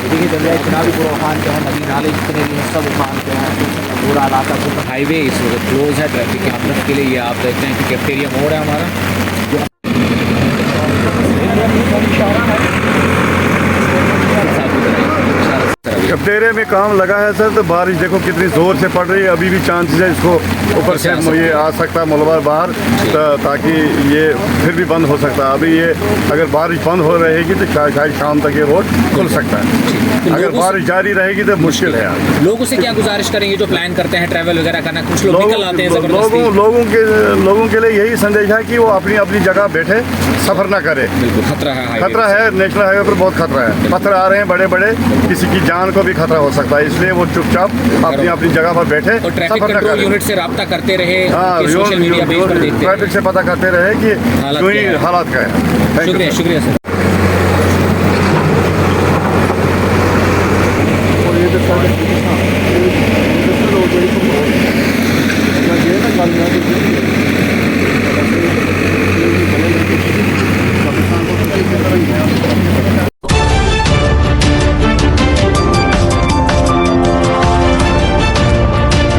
देखिए दरिया इतना भी पूरा उफान पे है, नदी नाले जितने भी हैं सब उफान पे हैं। पूरा इलाका पूरा हाईवे इस वक्त क्लोज है ट्रैफिक के आमद के लिए। ये आप देखते हैं कि कैफेटेरिया मोड़ है हमारा। कैफेटेरिया में काम लगा है सर, तो बारिश देखो कितनी ज़ोर से पड़ रही है। अभी भी चांसेस है इसको ऊपर से ये आ सकता है मलबा बाहर, ताकि ये फिर भी बंद हो सकता है। अभी ये अगर बारिश बंद हो रहेगी तो शायद शाम तक ये रोड खुल सकता है। अगर बारिश जारी रहेगी तो मुश्किल है यार। लोगों से क्या गुजारिश करेंगे जो प्लान करते हैं ट्रैवल वगैरह करना? कुछ लोग निकल आते हैं लोगों के लिए यही संदेश है कि वो अपनी अपनी जगह बैठे, सफर ना करे। बिल्कुल खतरा है, खतरा है, नेशनल हाईवे पर बहुत खतरा है। पत्थर आ रहे हैं बड़े बड़े, किसी की जान को भी खतरा हो सकता है। इसलिए वो चुपचाप अपनी अपनी जगह पर बैठे और ट्रैफिक कंट्रोल यूनिट से रब्ता करते रहे, सोशल मीडिया पेज पर देखते रहे, ट्रैफिक से पता करते रहे कि हालात क्या है। शुक्रिया सर।